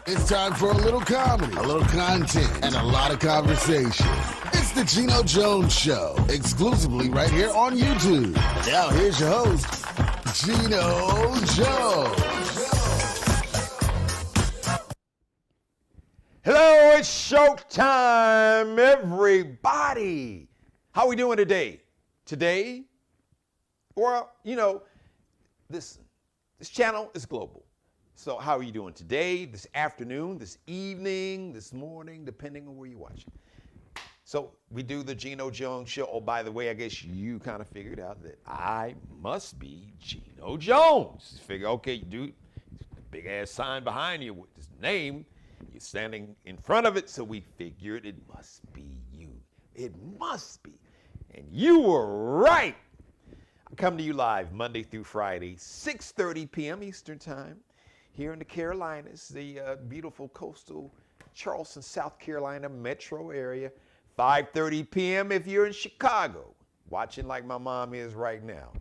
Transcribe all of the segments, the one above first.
It's time for a little comedy, a little content, and a lot of conversation. It's the Geno Jones Show, exclusively right here on YouTube. Now here's your host, Geno Jones. Hello, it's showtime, everybody. How we doing today? Today, well, you know, this channel is global. So how are you doing today, this afternoon, this evening, this morning, depending on where you're watching? So we do the Geno Jones Show. Oh, by the way, I guess you kind of figured out that I must be Geno Jones. Figure, okay, dude, big ass sign behind you with his name. You're standing in front of it, so we figured it must be you. It must be. And you were right. I come to you live Monday through Friday, 6:30 p.m. Eastern Time, here in the Carolinas, the beautiful coastal Charleston, South Carolina metro area. 5:30 p.m. if you're in Chicago, watching like my mom is right now.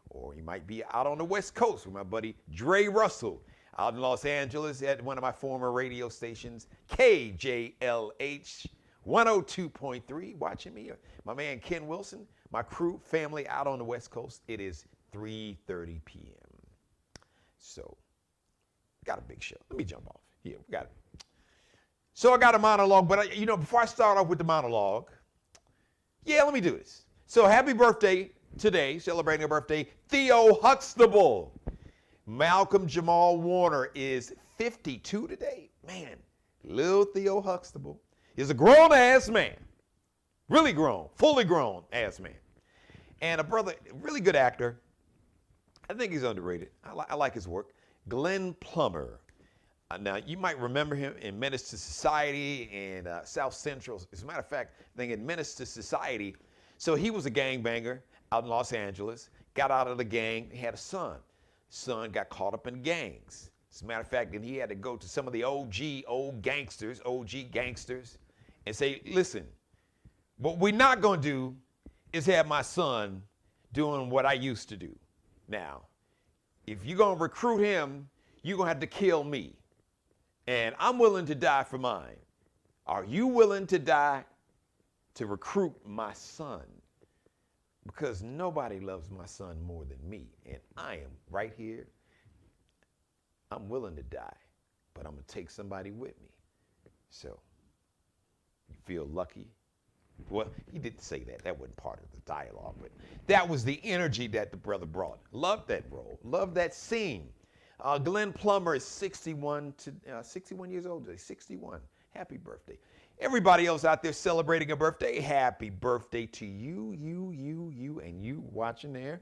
Or you might be out on the West Coast with my buddy Dre Russell, out in Los Angeles at one of my former radio stations, KJLH 102.3, watching me. My man Ken Wilson, my crew, family out on the West Coast. It is 3:30 p.m. So, got a big show. Let me jump off. Here, we got it. So I got a monologue, but before I start off with the monologue, let me do this. So happy birthday today, celebrating a birthday, Theo Huxtable. Malcolm-Jamal Warner is 52 today. Man, little Theo Huxtable is a grown-ass man. Really grown, fully grown-ass man. And a brother, really good actor. I think he's underrated. I like his work. Glenn Plummer. Now, you might remember him in Menace to Society and South Central. As a matter of fact, I think in Menace to Society, so he was a gangbanger out in Los Angeles, got out of the gang, he had a son. Son got caught up in gangs. As a matter of fact, then he had to go to some of the OG gangsters, and say, listen, what we're not going to do is have my son doing what I used to do. Now, if you're going to recruit him, you're going to have to kill me. And I'm willing to die for mine. Are you willing to die to recruit my son? Because nobody loves my son more than me. And I am right here. I'm willing to die, but I'm going to take somebody with me. So, you feel lucky? Well, he didn't say that. That wasn't part of the dialogue, but that was the energy that the brother brought. Loved that role. Loved that scene. Glenn Plummer is 61 years old today. 61. Happy birthday. Everybody else out there celebrating a birthday, happy birthday to you, and you watching there.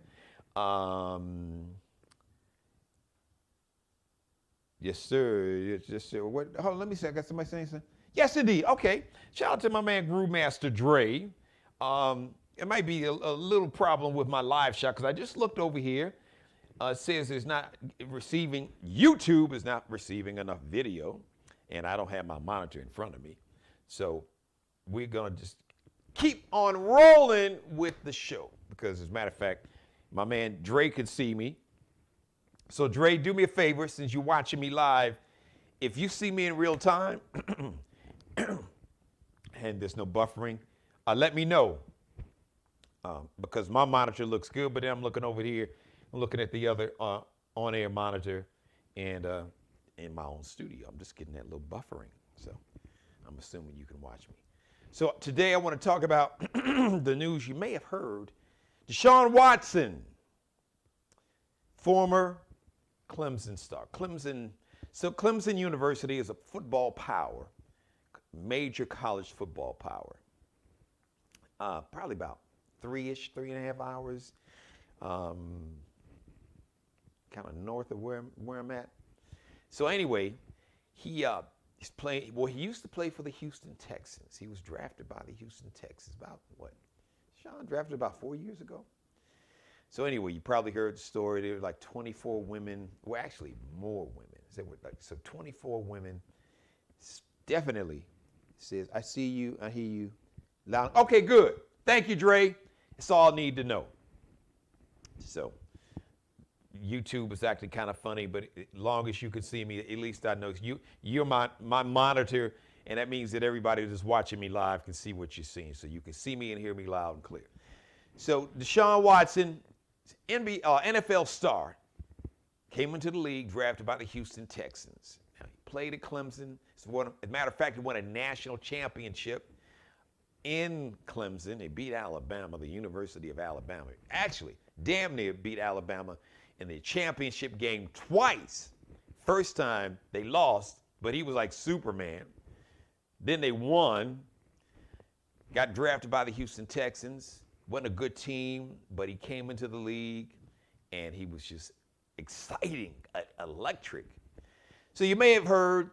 Yes, sir. Yes, sir. What? Hold on, let me see. I got somebody saying something. Yes, indeed. Okay. Shout out to my man Brewmaster Dre. It might be a little problem with my live shot because I just looked over here. It says it's not receiving, YouTube is not receiving enough video, and I don't have my monitor in front of me. So we're going to just keep on rolling with the show because, as a matter of fact, my man Dre could see me. So, Dre, do me a favor, since you're watching me live, if you see me in real time and there's no buffering, let me know because my monitor looks good, but then I'm looking over here. I'm looking at the other on-air monitor and in my own studio. I'm just getting that little buffering. So I'm assuming you can watch me. So today I want to talk about the news you may have heard. DeShawn Watson, former Clemson star. Clemson University is a football power, major college football power. Probably about 3.5 hours. Kind of north of where I'm at. So anyway, he's playing. Well, he used to play for the Houston Texans. He was drafted by the Houston Texans about Sean drafted about 4 years ago. So anyway, you probably heard the story. There were like 24 women. Well, actually more women. There were 24 women. Definitely says, "I see you. I hear you." Loud. Okay, good. Thank you, Dre. It's all I need to know. So YouTube is actually kind of funny, but as long as you can see me, at least I know you're my monitor, and that means that everybody that's watching me live can see what you're seeing. So you can see me and hear me loud and clear. So DeShawn Watson, NFL star, came into the league drafted by the Houston Texans. Now, he played at Clemson. As a matter of fact, he won a national championship in Clemson. They beat Alabama, the University of Alabama. Actually, damn near beat Alabama in the championship game twice. First time they lost, but he was like Superman. Then they won, got drafted by the Houston Texans. Wasn't a good team, but he came into the league, and he was just exciting, electric. So you may have heard,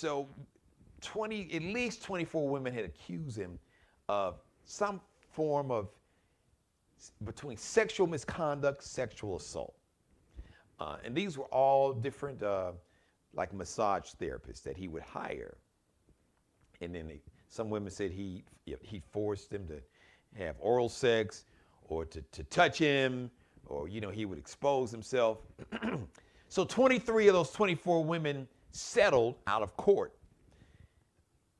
at least 24 women had accused him of some form of between sexual misconduct, sexual assault. And these were all different, like massage therapists that he would hire. And then some women said he forced them to have oral sex or to touch him, or, he would expose himself. So 23 of those 24 women settled out of court.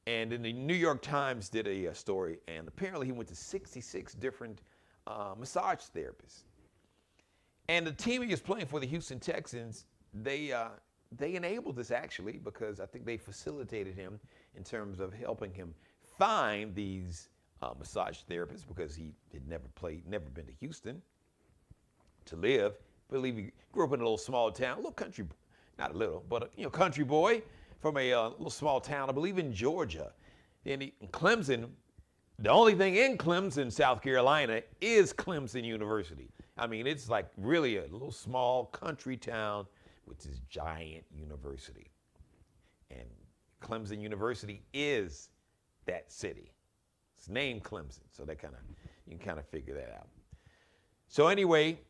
And then the New York Times did a story, and apparently he went to 66 different massage therapists. And the team he was playing for, the Houston Texans, they enabled this actually, because I think they facilitated him in terms of helping him find these massage therapists, because he had never been to Houston to live. I believe he grew up in a little small town, a little country, not a little, but a country boy from a little small town, I believe in Georgia. And in Clemson, the only thing in Clemson, South Carolina, is Clemson University. I mean, it's like really a little small country town with this giant university. And Clemson University is that city. It's named Clemson, so you can kind of figure that out. So anyway,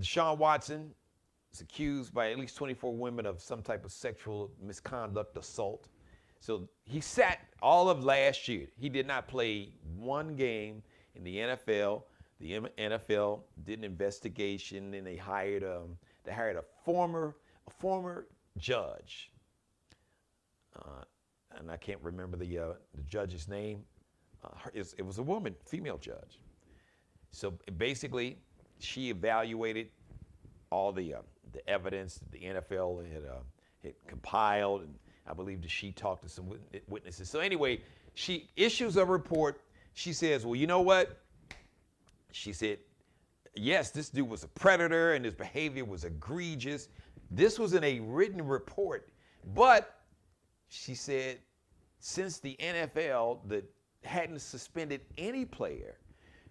DeShawn Watson is accused by at least 24 women of some type of sexual misconduct, assault. So he sat all of last year. He did not play one game in the NFL. The NFL did an investigation, and they hired a former judge, and I can't remember the judge's name. It was a woman, female judge. So basically, she evaluated all the evidence that the NFL had compiled, and I believe that she talked to some witnesses. So anyway, she issues a report. She says, well, you know what? She said, yes, this dude was a predator and his behavior was egregious. This was in a written report. But she said, since the NFL that hadn't suspended any player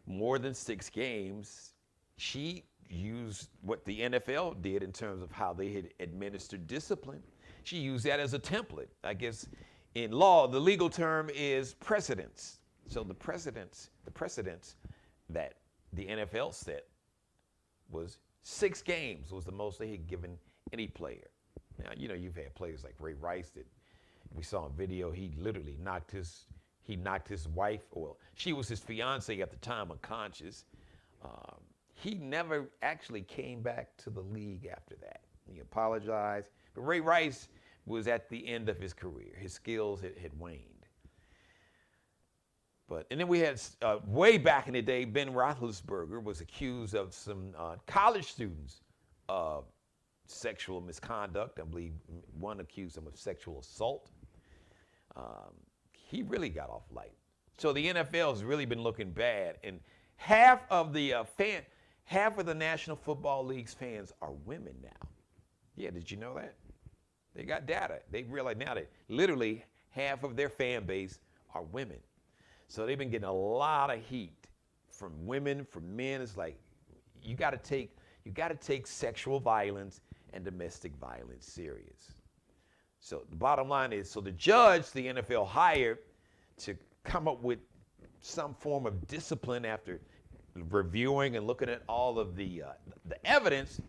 more than 6 games, she used what the NFL did in terms of how they had administered discipline. She used that as a template. I guess in law, the legal term is precedence. So the precedence that the NFL set was 6 games was the most they had given any player. Now, you've had players like Ray Rice that we saw in video, he literally knocked his wife, or she was his fiance at the time, unconscious. He never actually came back to the league after that. He apologized, but Ray Rice was at the end of his career. His skills had waned. And then we had, way back in the day, Ben Roethlisberger was accused of some college students of sexual misconduct. I believe one accused him of sexual assault. He really got off light. So the NFL has really been looking bad, and half of the National Football League's fans are women now. Yeah, did you know that? They got data. They realize now that literally half of their fan base are women. So they've been getting a lot of heat from women, from men. It's like you got to take sexual violence and domestic violence serious. So the bottom line is, so the judge the NFL hired to come up with some form of discipline after reviewing and looking at all of the evidence,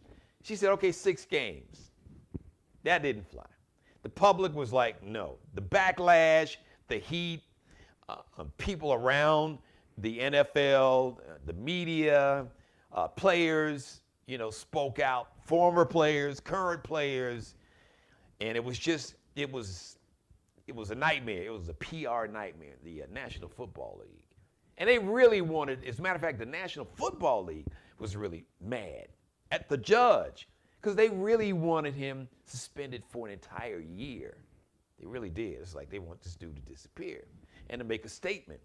she said, okay, 6 games. That didn't fly. The public was like, no. The backlash, the heat, people around the NFL, the media, players, spoke out, former players, current players, and it was a nightmare. It was a PR nightmare, the National Football League. And they really wanted, as a matter of fact, the National Football League was really mad at the judge because they really wanted him suspended for an entire year. They really did. It's like they want this dude to disappear and to make a statement.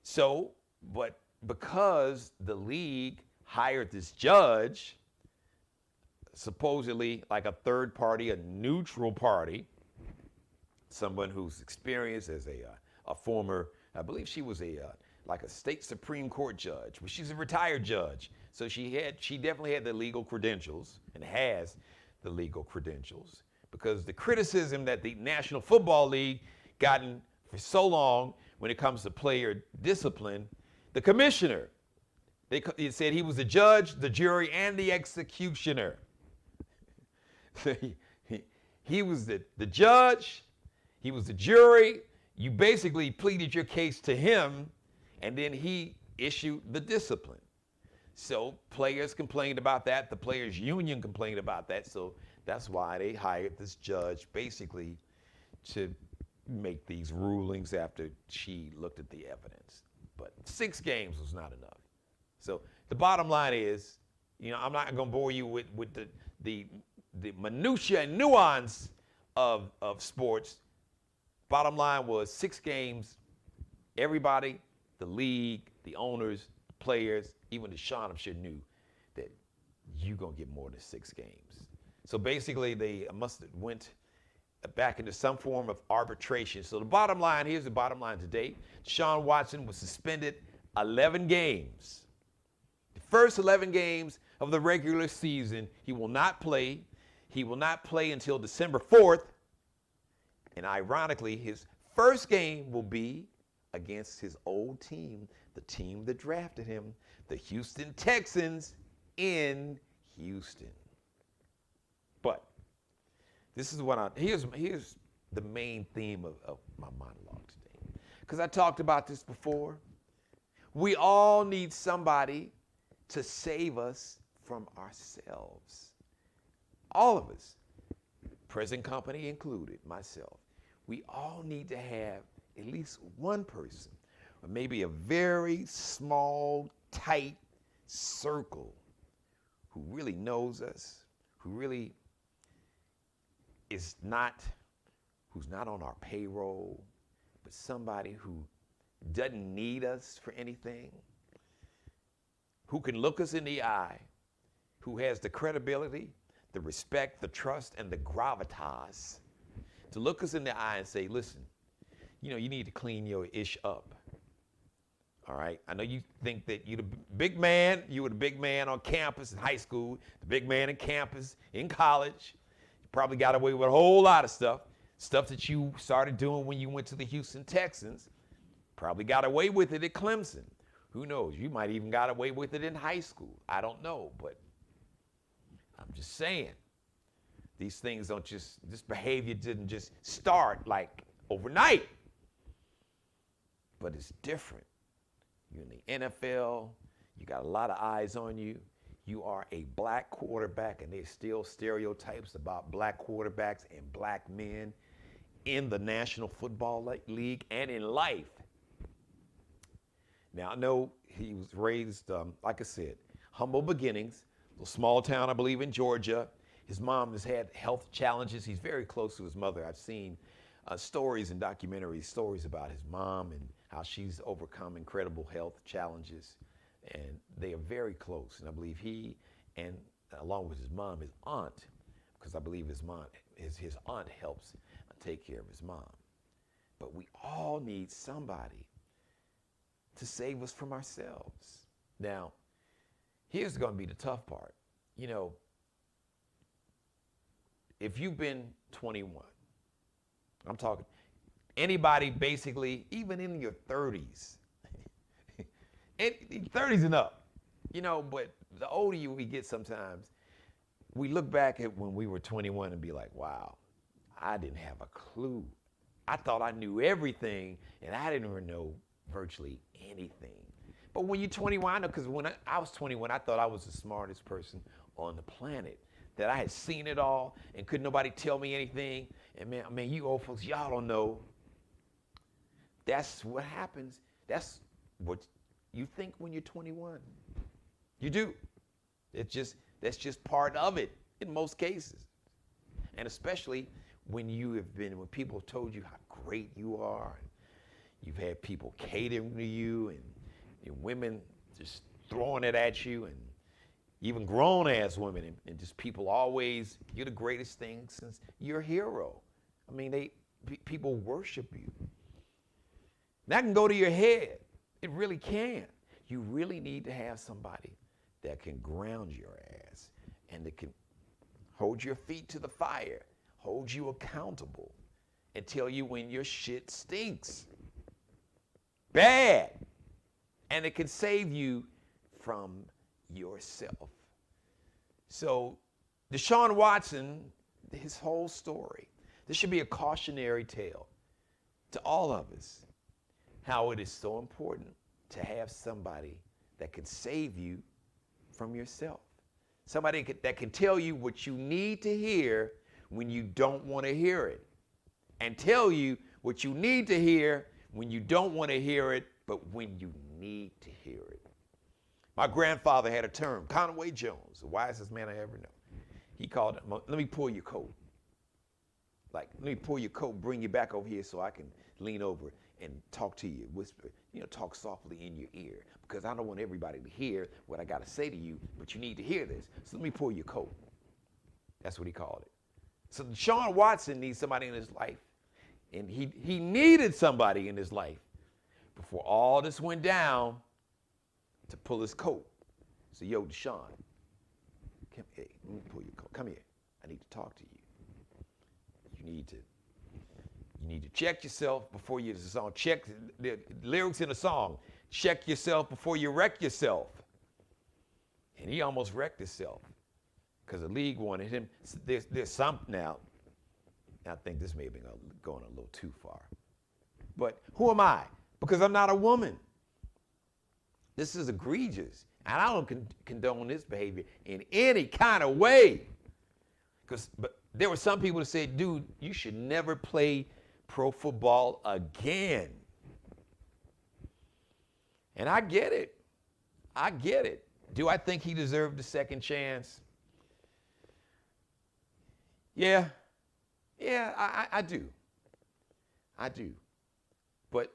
So, but because the league hired this judge, supposedly like a third party, a neutral party, someone who's experienced as a former, I believe she was like a state Supreme Court judge, but she's a retired judge. So she definitely had the legal credentials and has the legal credentials, because the criticism that the National Football League gotten for so long when it comes to player discipline, the commissioner, they said he was the judge, the jury, and the executioner. So he was the judge, he was the jury. You basically pleaded your case to him, and then he issued the discipline. So players complained about that. The players' union complained about that. So that's why they hired this judge basically to make these rulings after she looked at the evidence. But 6 games was not enough. So the bottom line is, I'm not going to bore you with the minutia and nuance of sports. Bottom line was 6 games. Everybody, the league, the owners, the players, even DeShawn, I'm sure knew that you're going to get more than 6 games. So basically, they must have went back into some form of arbitration. So the bottom line, here's the bottom line today. DeShawn Watson was suspended 11 games. The first 11 games of the regular season, he will not play. He will not play until December 4th. And ironically, his first game will be against his old team, the team that drafted him, the Houston Texans in Houston. But this is here's the main theme of my monologue today. Because I talked about this before. We all need somebody to save us from ourselves. All of us, present company included, myself. We all need to have at least one person, or maybe a very small, tight circle who really knows us, who really who's not on our payroll, but somebody who doesn't need us for anything, who can look us in the eye, who has the credibility, the respect, the trust, and the gravitas to look us in the eye and say, listen, you need to clean your ish up. All right? I know you think that you're the big man. You were the big man on campus in high school, the big man in campus in college. You probably got away with a whole lot of stuff that you started doing when you went to the Houston Texans. Probably got away with it at Clemson. Who knows? You might even got away with it in high school. I don't know, but I'm just saying. These things this behavior didn't just start like overnight. But it's different. You're in the NFL. You got a lot of eyes on you. You are a black quarterback, and there's still stereotypes about black quarterbacks and black men in the National Football League and in life. Now, I know he was raised, like I said, humble beginnings, a small town, I believe, in Georgia. His mom has had health challenges. He's very close to his mother. I've seen stories and documentaries, stories about his mom and how she's overcome incredible health challenges. And they are very close. And I believe he, and along with his mom, his aunt, because I believe his aunt helps take care of his mom. But we all need somebody to save us from ourselves. Now, here's going to be the tough part. If you've been 21, I'm talking anybody basically, even in your 30s, 30s and up, but the older we get sometimes, we look back at when we were 21 and be like, wow, I didn't have a clue. I thought I knew everything, and I didn't even know virtually anything. But when you're 21, I know, because when I was 21, I thought I was the smartest person on the planet, that I had seen it all and couldn't nobody tell me anything. And man, you old folks, y'all don't know. That's what happens. That's what you think when you're 21. You do. That's just part of it in most cases. And especially when when people have told you how great you are, and you've had people catering to you, and women just throwing it at you, and even grown-ass women, and just people always, you're the greatest thing since you're a hero. I mean, people worship you. That can go to your head. It really can. You really need to have somebody that can ground your ass and that can hold your feet to the fire, hold you accountable, and tell you when your shit stinks. Bad. And it can save you from yourself. So DeShawn Watson, his whole story, this should be a cautionary tale to all of us, how it is so important to have somebody that can save you from yourself. Somebody that can tell you what you need to hear when you don't want to hear it, and tell you what you need to hear when you don't want to hear it, but when you need to hear it. My grandfather had a term, Conway Jones, the wisest man I ever know. He called it, let me pull your coat. Like, let me pull your coat, bring you back over here so I can lean over and talk to you, whisper, talk softly in your ear, because I don't want everybody to hear what I got to say to you, but you need to hear this. So let me pull your coat. That's what he called it. So DeShawn Watson needs somebody in his life, and he needed somebody in his life before all this went down to pull his coat. So, yo, DeShawn, hey, let me pull your coat. Come here. I need to talk to you. You need to check yourself before you song. Check the lyrics in a song. Check yourself before you wreck yourself. And he almost wrecked himself because the league wanted him. There's some now. I think this may have been going a little too far. But who am I? Because I'm not a woman. This is egregious. And I don't condone this behavior in any kind of way. But there were some people that said, dude, you should never play pro football again. And I get it. I get it. Do I think he deserved a second chance? Yeah. Yeah, I do. I do. But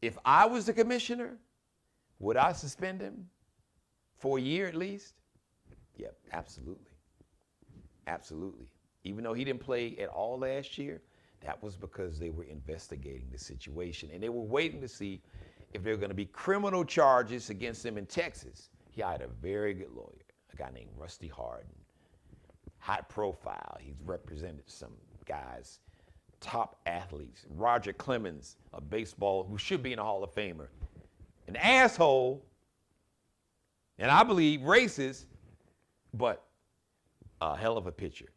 if I was the commissioner, would I suspend him for a year at least? Yep, absolutely. Absolutely. Even though he didn't play at all last year, that was because they were investigating the situation. And they were waiting to see if there were going to be criminal charges against him in Texas. He hired a very good lawyer, a guy named Rusty Hardin. High profile. He's represented some guys, top athletes. Roger Clemens, a baseball who should be in the Hall of Famer. An asshole, and I believe racist, but a hell of a pitcher.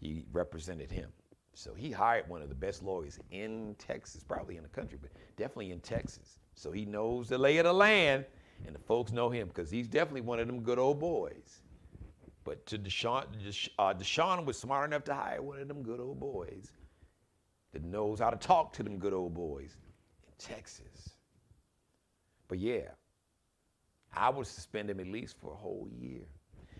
He represented him. So he hired one of the best lawyers in Texas, probably in the country, but definitely in Texas. So he knows the lay of the land, and the folks know him because he's definitely one of them good old boys. But DeShawn was smart enough to hire one of them good old boys that knows how to talk to them good old boys in Texas. But yeah, I would suspend him at least for a whole year.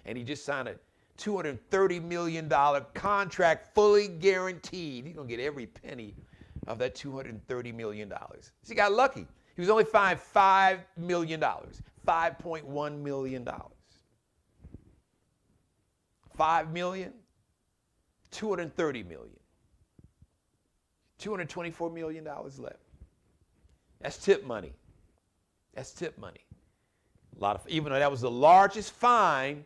And he just signed a $230 million contract, fully guaranteed. He's going to get every penny of that $230 million. So he got lucky. He was only fined $5 million, $5.1 million. $5 million, $230 million. $224 million left. That's tip money. That's tip money. Even though that was the largest fine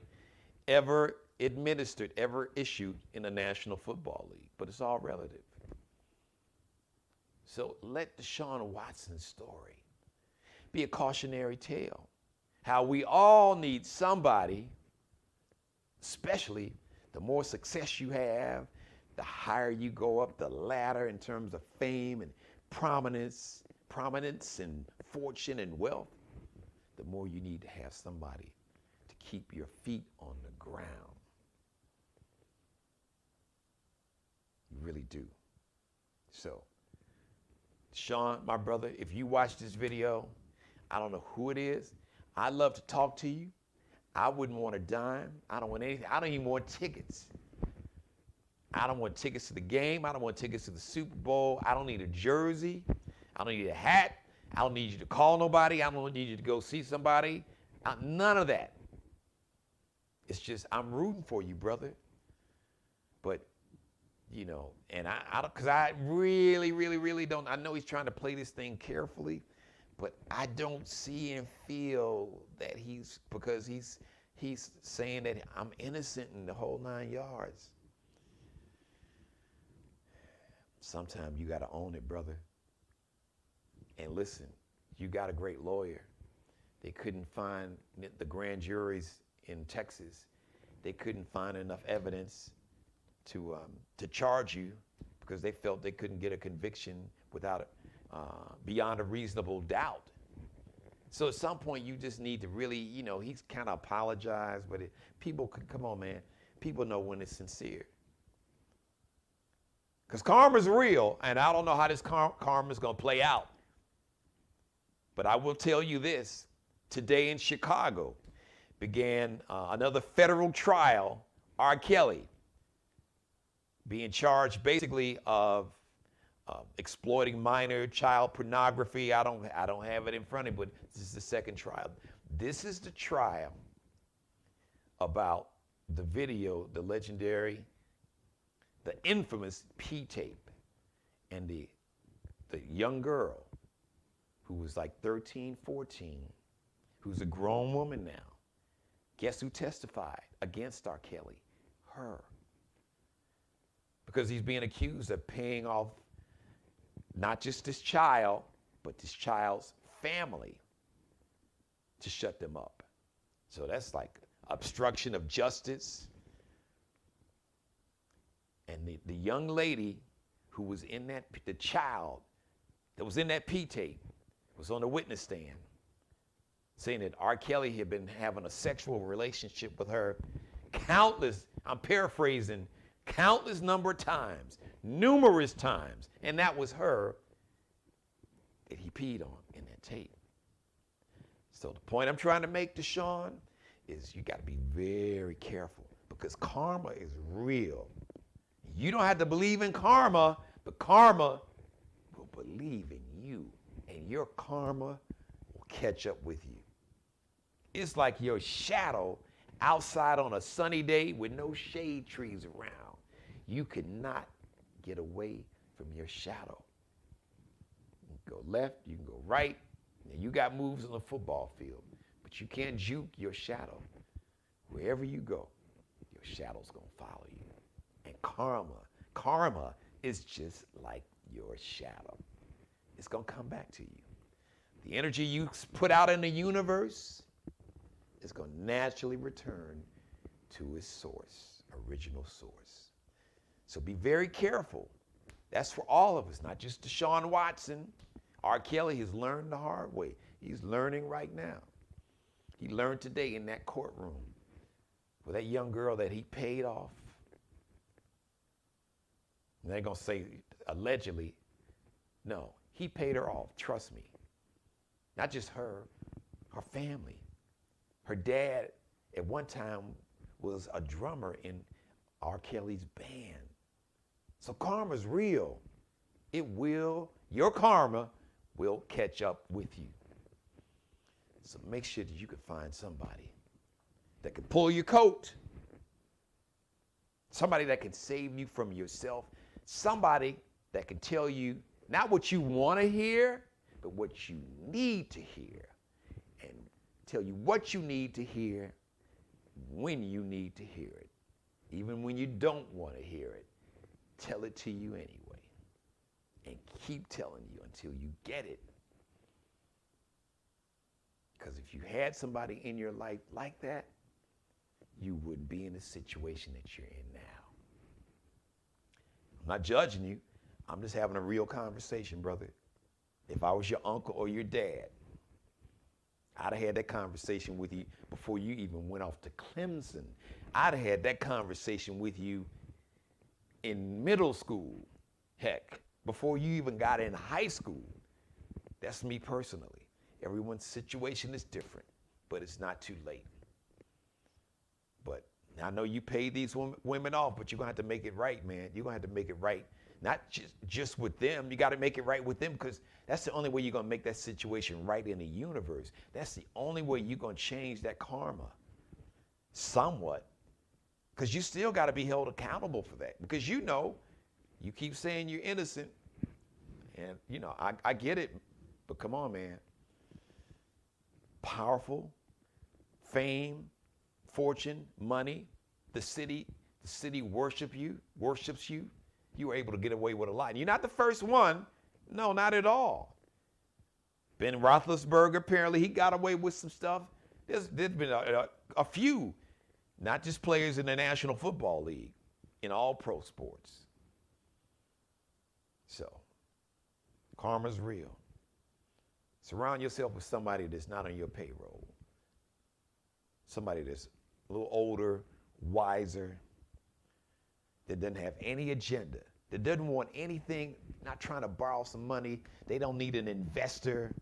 ever administered, ever issued in the National Football League. But it's all relative. So let DeShawn Watson's story be a cautionary tale. How we all need somebody, especially the more success you have, the higher you go up the ladder in terms of fame and prominence and fortune and wealth. the more you need to have somebody to keep your feet on the ground. You really do. So, Sean, my brother, if you watch this video, I don't know who it is. I'd love to talk to you. I wouldn't want a dime. I don't want anything. I don't even want tickets. I don't want tickets to the game. I don't want tickets to the Super Bowl. I don't need a jersey. I don't need a hat. I don't need you to call nobody. I don't need you to go see somebody. None of that. It's just I'm rooting for you, brother. But, you know, and because I really, really, really don't. I know he's trying to play this thing carefully, but I don't see and feel that because he's saying that I'm innocent in the whole 9 yards. Sometimes you got to own it, brother. And listen, you got a great lawyer. They couldn't find the grand juries in Texas. They couldn't find enough evidence to charge you because they felt they couldn't get a conviction without beyond a reasonable doubt. So at some point you just need to really, you know, he's kind of apologized, but people could, come on, man. People know when it's sincere. Because karma's real, and I don't know how this karma's going to play out. But I will tell you this. Today in Chicago began another federal trial, R. Kelly, being charged basically of exploiting minor child pornography. I don't have it in front of me, but this is the second trial. This is the trial about the video, the legendary, the infamous P tape, and the young girl who was like 13, 14, who's a grown woman now. Guess who testified against R. Kelly? Her. Because he's being accused of paying off not just this child, but this child's family to shut them up. So that's like obstruction of justice. And the young lady who was in that, the child that was in that P tape was on the witness stand saying that R. Kelly had been having a sexual relationship with her countless, I'm paraphrasing, countless number of times, numerous times, and that was her that he peed on in that tape. So the point I'm trying to make, DeShawn, is you got to be very careful because karma is real. You don't have to believe in karma, but karma will believe in you, and your karma will catch up with you. It's like your shadow outside on a sunny day with no shade trees around. You could not get away from your shadow. You can go left, you can go right, and you got moves on the football field, but you can't juke your shadow. Wherever you go, your shadow's gonna follow you. And karma is just like your shadow. It's gonna come back to you. The energy you put out in the universe is gonna naturally return to its source, original source. So be very careful. That's for all of us, not just DeShawn Watson. R. Kelly has learned the hard way. He's learning right now. He learned today in that courtroom with that young girl that he paid off. And they're going to say, allegedly, no, he paid her off, trust me. Not just her family. Her dad, at one time, was a drummer in R. Kelly's band. So karma's real. Your karma will catch up with you. So make sure that you can find somebody that can pull your coat. Somebody that can save you from yourself. Somebody that can tell you not what you want to hear, but what you need to hear. And tell you what you need to hear, when you need to hear it. Even when you don't want to hear it, tell it to you anyway. And keep telling you until you get it. Because if you had somebody in your life like that, you wouldn't be in the situation that you're in now. I'm not judging you. I'm just having a real conversation, brother. If I was your uncle or your dad, I'd have had that conversation with you before you even went off to Clemson. I'd have had that conversation with you in middle school, heck, before you even got in high school. That's me personally. Everyone's situation is different, but it's not too late. But I know you paid these women off, but you're going to have to make it right, man. You're going to have to make it right. Not just with them. You got to make it right with them, because that's the only way you're going to make that situation right in the universe. That's the only way you're going to change that karma somewhat, because you still got to be held accountable for that, because you keep saying you're innocent, and I get it, but come on, man. Powerful, fame, fortune, money, the city worships you. You were able to get away with a lot. You're not the first one. No, not at all. Ben Roethlisberger, apparently, he got away with some stuff. There's been a few, not just players in the National Football League, in all pro sports. So, karma's real. Surround yourself with somebody that's not on your payroll. Somebody that's a little older, wiser, that doesn't have any agenda, that doesn't want anything, not trying to borrow some money. They don't need an investor.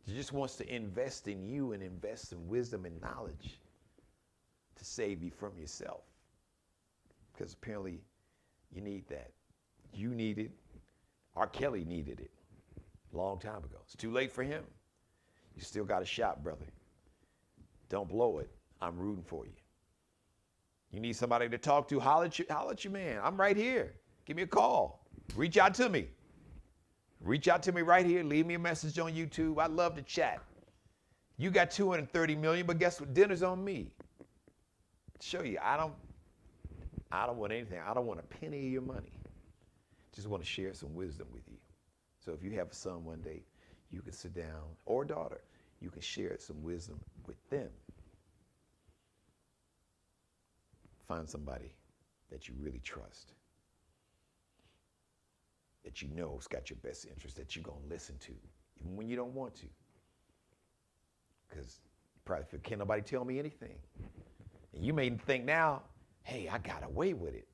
He just wants to invest in you and invest in wisdom and knowledge to save you from yourself. Because apparently you need that. You need it. R. Kelly needed it a long time ago. It's too late for him. You still got a shot, brother. Don't blow it. I'm rooting for you. You need somebody to talk to, holler at you, man. I'm right here. Give me a call. Reach out to me. Reach out to me right here. Leave me a message on YouTube. I'd love to chat. You got 230 million, but guess what? Dinner's on me. Show you, I don't want anything. I don't want a penny of your money. Just want to share some wisdom with you. So if you have a son one day, you can sit down, or a daughter, you can share some wisdom with them. Find somebody that you really trust, that you know has got your best interest, that you're going to listen to, even when you don't want to. Because you probably feel, can't nobody tell me anything. And you may think now, hey, I got away with it.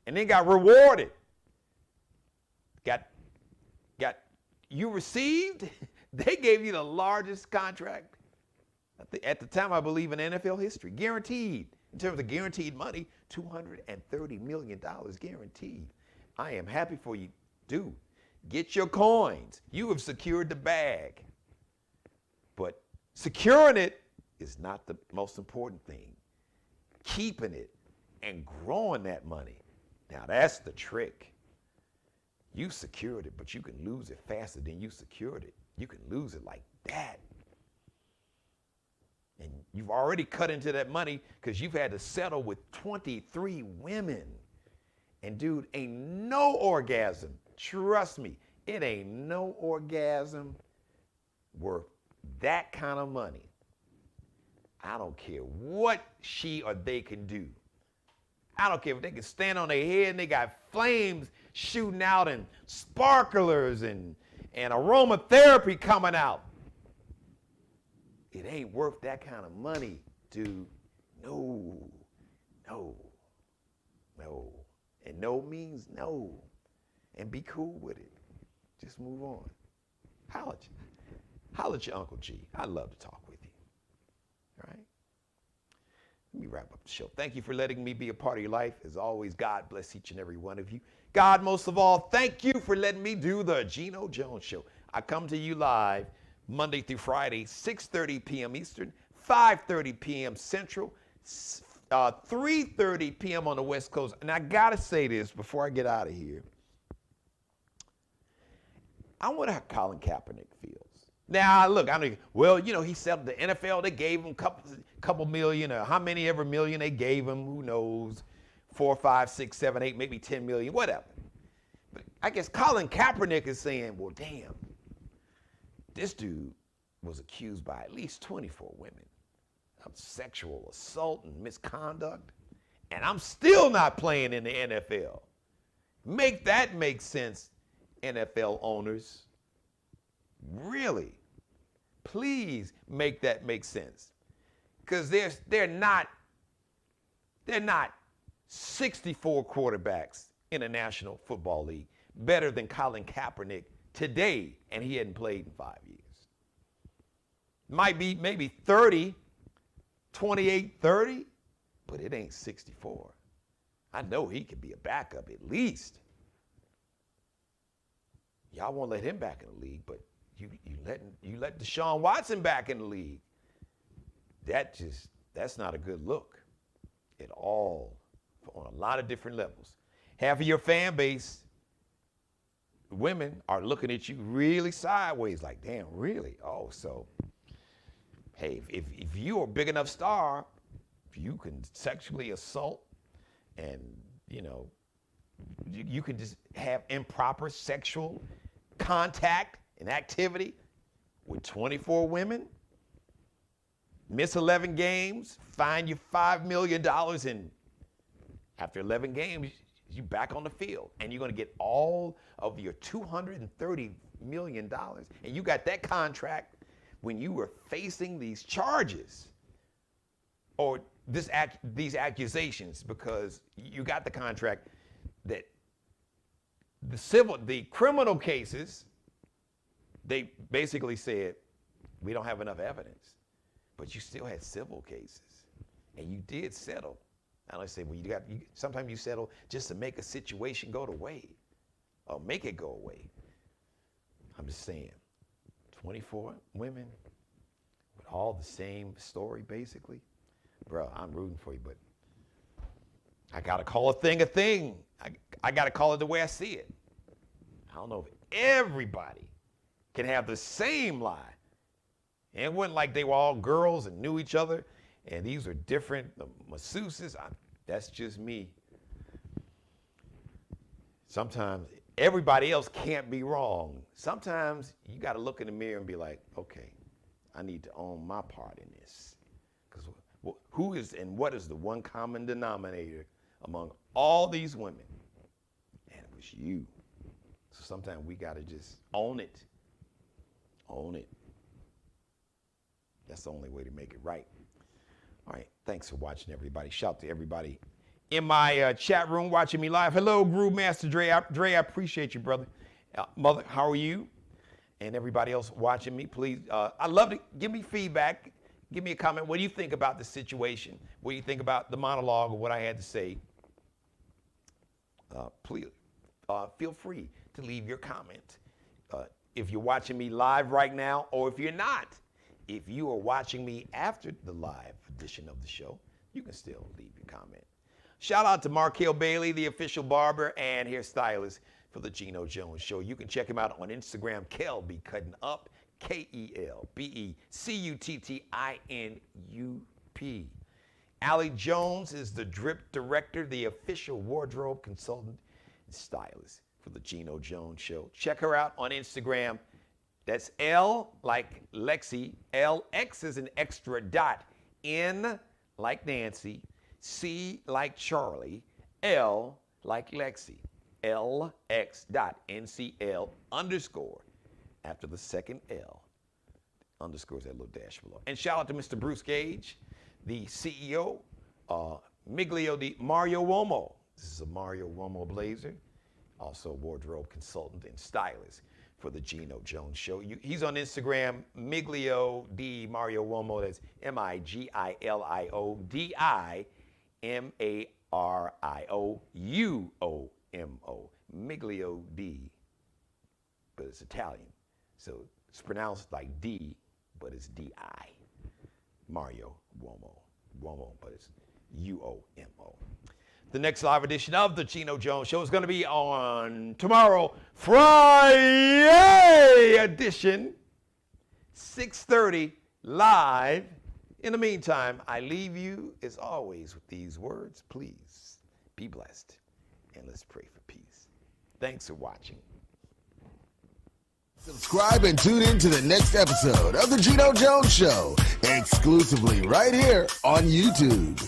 And then got rewarded. Got you received, they gave you the largest contract at the time, I believe, in NFL history, guaranteed. In terms of guaranteed money, $230 million guaranteed. I am happy for you. Dude, get your coins. You have secured the bag. But securing it is not the most important thing. Keeping it and growing that money. Now, that's the trick. You secured it, but you can lose it faster than you secured it. You can lose it like that. And you've already cut into that money because you've had to settle with 23 women. And dude, ain't no orgasm. Trust me, it ain't no orgasm worth that kind of money. I don't care what she or they can do. I don't care if they can stand on their head and they got flames shooting out and sparklers and aromatherapy coming out. It ain't worth that kind of money, dude. No. And no means no. And be cool with it. Just move on. Holler at your Uncle G. I'd love to talk with you. All right? Let me wrap up the show. Thank you for letting me be a part of your life. As always, God bless each and every one of you. God, most of all, thank you for letting me do the Geno Jones Show. I come to you live Monday through Friday, 6:30 p.m. Eastern, 5:30 p.m. Central, 3:30 p.m. on the West Coast. And I got to say this before I get out of here. I wonder how Colin Kaepernick feels. Now, look, I know, well, he settled the NFL. They gave him a couple million, or how many ever million they gave him, who knows, 4, 5, 6, 7, 8, maybe 10 million, whatever. But I guess Colin Kaepernick is saying, well, damn, this dude was accused by at least 24 women of sexual assault and misconduct, and I'm still not playing in the NFL. Make that make sense, NFL owners. Really? Please make that make sense. Because they're not 64 quarterbacks in the National Football League better than Colin Kaepernick today, and he hadn't played in 5 years. Might be maybe 30, 28, 30, but it ain't 64. I know he could be a backup at least. Y'all won't let him back in the league, but you let DeShawn Watson back in the league. That's not a good look at all on a lot of different levels. Half of your fan base, women, are looking at you really sideways, like, damn, really? Oh, so, hey, if you're a big enough star, you can sexually assault and, you can just have improper sexual contact and activity with 24 women, miss 11 games, fine you $5 million, and after 11 games, you back on the field, and you're going to get all of your $230 million, and you got that contract when you were facing these charges or these accusations, because you got the contract that the criminal cases, they basically said, we don't have enough evidence, but you still had civil cases, and you did settle. And I say, well, sometimes you settle just to make a situation go away, or make it go away. I'm just saying, 24 women with all the same story, basically. Bro, I'm rooting for you, but I got to call a thing a thing. I got to call it the way I see it. I don't know if everybody can have the same lie. And it wasn't like they were all girls and knew each other, and these are different masseuses. That's just me. Sometimes everybody else can't be wrong. Sometimes you got to look in the mirror and be like, okay, I need to own my part in this. Because who is and what is the one common denominator among all these women? And it was you. So sometimes we got to just own it. Own it. That's the only way to make it right. All right, thanks for watching, everybody. Shout to everybody in my chat room watching me live. Hello, Groove Master Dre. Dre, I appreciate you, brother. Mother, how are you? And everybody else watching me, please. I'd love to give me feedback. Give me a comment. What do you think about the situation? What do you think about the monologue or what I had to say? Please feel free to leave your comment. If you're watching me live right now, or if you're not, if you are watching me after the live edition of the show, you can still leave your comment. Shout out to Markel Bailey, the official barber and hairstylist for the Geno Jones Show. You can check him out on Instagram, Kelby Cutting Up, KELBECUTTINUP. Allie Jones is the drip director, the official wardrobe consultant and stylist for the Geno Jones Show. Check her out on Instagram. That's L like Lexi, LX is an extra dot, N like Nancy, C like Charlie, L like Lexi, LX dot NCL underscore after the second L. Underscores that little dash below. And shout out to Mr. Bruce Gage, the CEO, Miglio di Mario Uomo. This is a Mario Uomo blazer, also a wardrobe consultant and stylist for the Geno Jones Show. He's on Instagram, Miglio di Mario Uomo. That's MIGLIODIMARIOUOMO. Miglio di, but it's Italian. So it's pronounced like D, but it's D-I. Mario Uomo. Uomo, but it's U-O-M-O. The next live edition of the Geno Jones Show is going to be on tomorrow, Friday edition, 6:30 live. In the meantime, I leave you, as always, with these words. Please be blessed, and let's pray for peace. Thanks for watching. Subscribe and tune in to the next episode of the Geno Jones Show, exclusively right here on YouTube.